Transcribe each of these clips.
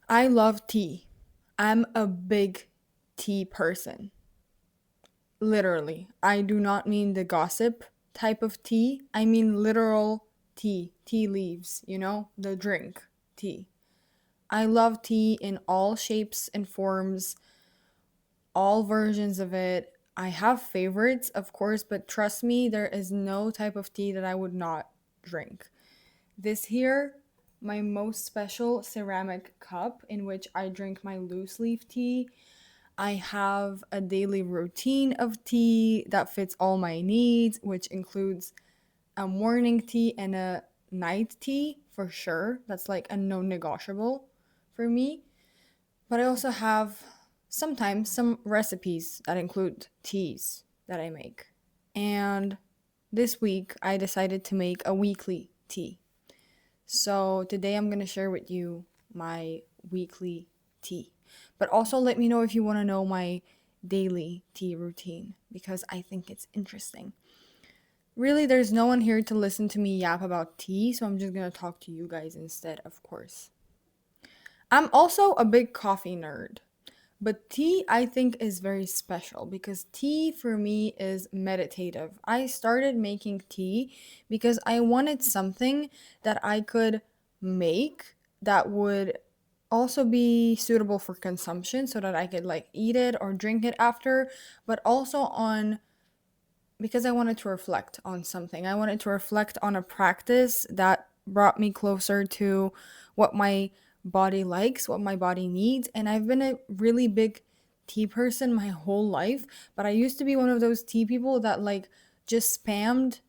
I love tea. I'm a big tea person. Literally. I do not mean the gossip type of tea. I mean literal tea. Tea leaves, the drink tea. I love tea in all shapes and forms, all versions of it. I have favorites, of course, but trust me, there is no type of tea that I would not drink. This here, my most special ceramic cup in which I drink my loose leaf tea. I have a daily routine of tea that fits all my needs, which includes a morning tea and a night tea for sure. That's like a non negotiable for me. But I also have sometimes some recipes that include teas that I make. And this week I decided to make a weekly tea. So today I'm going to share with you my weekly tea. But also let me know if you want to know my daily tea routine because I think it's interesting. Really, there's no one here to listen to me yap about tea, so I'm just going to talk to you guys instead, of course. I'm also a big coffee nerd. But tea, I think, is very special because tea for me is meditative. I started making tea because I wanted something that I could make that would also be suitable for consumption so that I could like eat it or drink it after, but also on because I wanted to reflect on something. I wanted to reflect on a practice that brought me closer to what my body likes, what my body needs. And I've been a really big tea person my whole life, but I used to be one of those tea people that like just spammed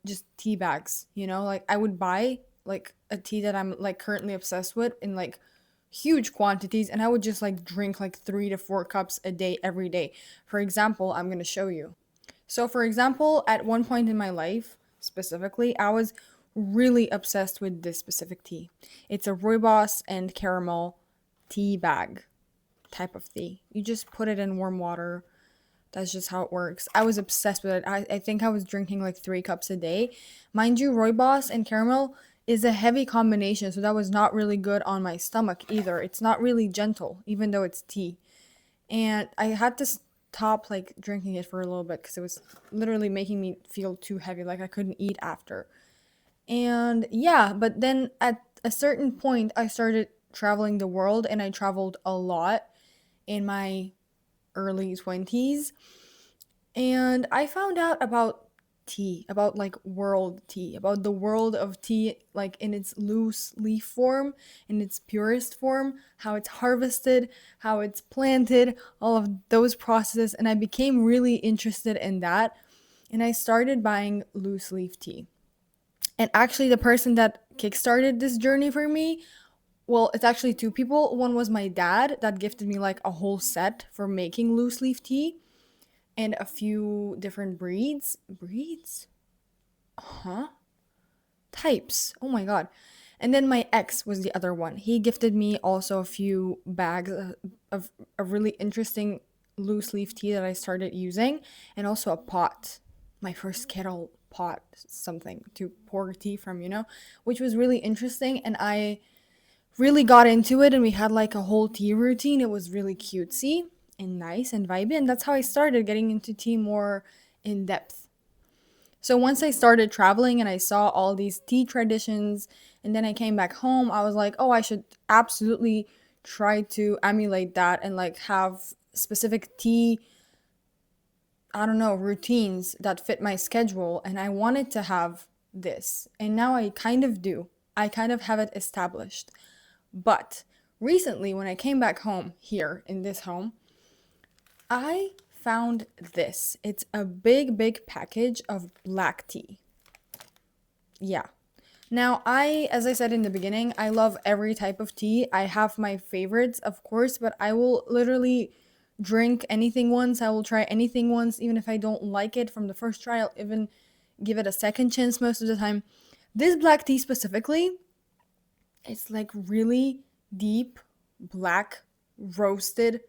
just tea bags, Like I would buy like a tea that I'm like currently obsessed with in like huge quantities and I would just like drink like 3 to 4 cups a day every day. For example, I'm going to show you. So, for example, at one point in my life, specifically, I was really obsessed with this specific tea. It's a rooibos and caramel tea bag type of tea. You just put it in warm water. That's just how it works. I was obsessed with it. I think I was drinking like 3 cups a day. Mind you, rooibos and caramel is a heavy combination, so that was not really good on my stomach either. It's not really gentle, even though it's tea, and I had to stop like drinking it for a little bit because it was literally making me feel too heavy, like I couldn't eat after. And yeah, but then at a certain point, I started traveling the world, and I traveled a lot in my early 20s, and I found out about tea, about like world tea, about the world of tea, like in its loose leaf form, in its purest form, how it's harvested, how it's planted, all of those processes. And I became really interested in that. And I started buying loose leaf tea. And actually, the person that kickstarted this journey for me, well, it's actually two people. One was my dad that gifted me like a whole set for making loose leaf tea and a few different breeds. Breeds? Huh? Types. Oh my god. And then my ex was the other one. He gifted me also a few bags of a really interesting loose leaf tea that I started using, and also a pot. My first kettle pot, something to pour tea from, which was really interesting. And I really got into it, and we had like a whole tea routine. It was really cutesy and nice and vibey, and that's how I started getting into tea more in depth. So once I started traveling and I saw all these tea traditions, and then I came back home, I was like, oh, I should absolutely try to emulate that and like have specific tea, I don't know, routines that fit my schedule. And I wanted to have this. And now I kind of do. I kind of have it established. But recently, when I came back home here in this home, I found this. It's a big, big package of black tea. Yeah. Now, as I said in the beginning, I love every type of tea. I have my favorites, of course, but I will literally drink anything once. I will try anything once, even if I don't like it from the first try. I'll even give it a second chance most of the time. This black tea specifically, it's like really deep black roasted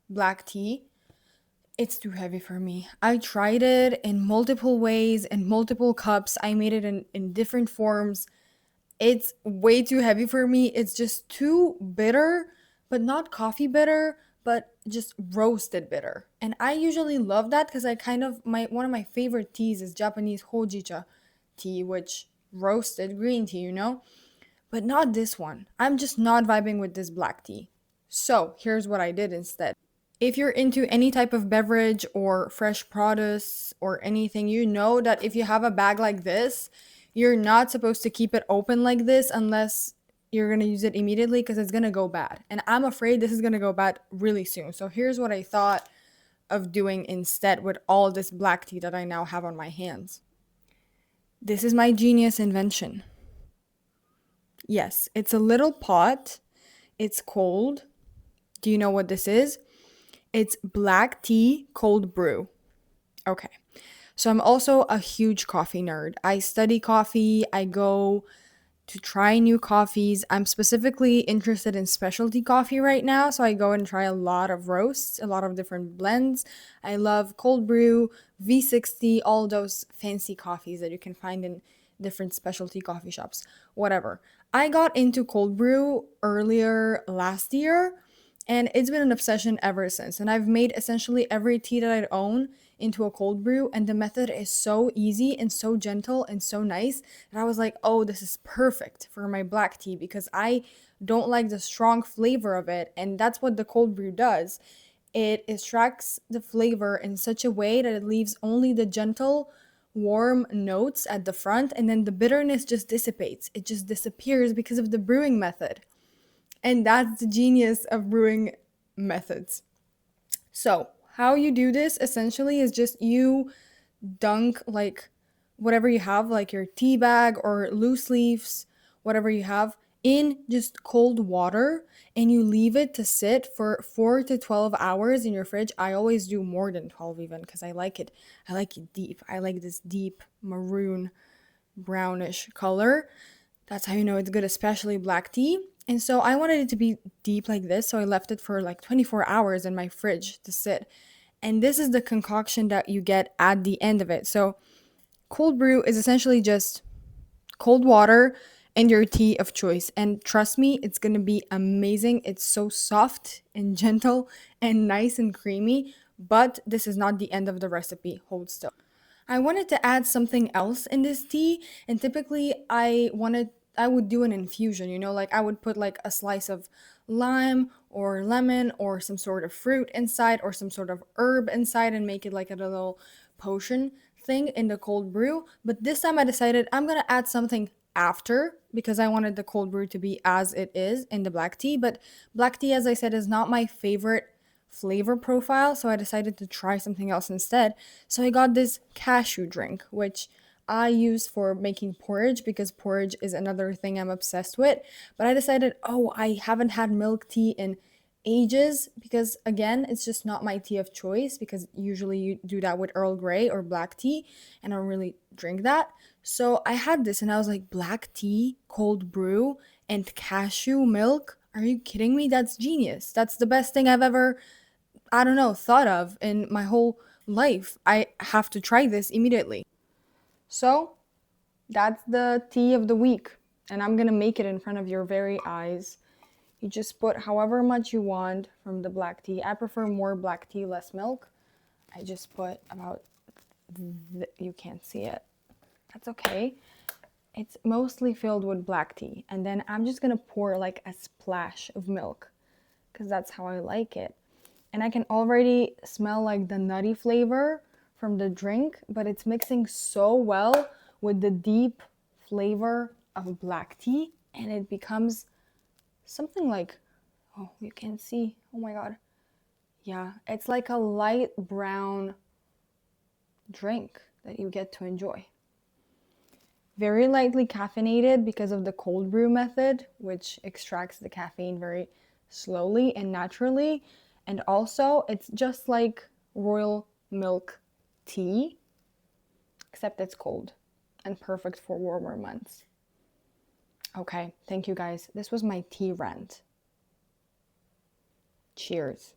black tea. It's too heavy for me. I tried it in multiple ways, in multiple cups. I made it in different forms. It's way too heavy for me. It's just too bitter, but not coffee bitter, but just roasted bitter. And I usually love that because I kind of my one of my favorite teas is Japanese hojicha tea, which roasted green tea, you know? But not this one. I'm just not vibing with this black tea. So, here's what I did instead. If you're into any type of beverage or fresh produce or anything, you know that if you have a bag like this, you're not supposed to keep it open like this unless you're going to use it immediately because it's going to go bad. And I'm afraid this is going to go bad really soon. So here's what I thought of doing instead with all this black tea that I now have on my hands. This is my genius invention. Yes, it's a little pot. It's cold. Do you know what this is? It's black tea cold brew. Okay. So I'm also a huge coffee nerd. I study coffee, I go to try new coffees. I'm specifically interested in specialty coffee right now, so I go and try a lot of roasts, a lot of different blends. I love cold brew, V60, all those fancy coffees that you can find in different specialty coffee shops, whatever. I got into cold brew earlier last year, and it's been an obsession ever since. And I've made essentially every tea that I own into a cold brew, and the method is so easy and so gentle and so nice that I was like, oh, this is perfect for my black tea because I don't like the strong flavor of it. And that's what the cold brew does. It extracts the flavor in such a way that it leaves only the gentle, warm notes at the front, and then the bitterness just dissipates. It just disappears because of the brewing method. And that's the genius of brewing methods. So, how you do this essentially is just you dunk like whatever you have, like your tea bag or loose leaves, whatever you have, in just cold water and you leave it to sit for 4 to 12 hours in your fridge. I always do more than 12 even because I like it. I like it deep. I like this deep maroon brownish color. That's how you know it's good, especially black tea. And so I wanted it to be deep like this, so I left it for like 24 hours in my fridge to sit. And this is the concoction that you get at the end of it. So cold brew is essentially just cold water and your tea of choice. And trust me, it's gonna be amazing. It's so soft and gentle and nice and creamy. But this is not the end of the recipe. Hold still. I wanted to add something else in this tea, and typically I would do an infusion, you know, like I would put like a slice of lime or lemon or some sort of fruit inside or some sort of herb inside and make it like a little potion thing in the cold brew. But this time I decided I'm going to add something after because I wanted the cold brew to be as it is in the black tea, but black tea as I said is not my favorite flavor profile, so I decided to try something else instead. So I got this cashew drink, which I use for making porridge because porridge is another thing I'm obsessed with. But I decided, oh, I haven't had milk tea in ages because, again, it's just not my tea of choice because usually you do that with Earl Grey or black tea, and I don't really drink that. So I had this and I was like, black tea, cold brew, and cashew milk? Are you kidding me? That's genius. That's the best thing I've ever, I don't know, thought of in my whole life. I have to try this immediately. So, that's the tea of the week. And I'm gonna make it in front of your very eyes. You just put however much you want from the black tea. I prefer more black tea, less milk. I just put about, you can't see it. That's okay. It's mostly filled with black tea. And then I'm just gonna pour like a splash of milk because that's how I like it. And I can already smell like the nutty flavor from the drink, but it's mixing so well with the deep flavor of black tea, and it becomes something like, oh, you can see, oh my god. Yeah, it's like a light brown drink that you get to enjoy. Very lightly caffeinated because of the cold brew method, which extracts the caffeine very slowly and naturally. And also, it's just like royal milk tea, except it's cold and perfect for warmer months. Okay, thank you guys. This was my tea rant. Cheers.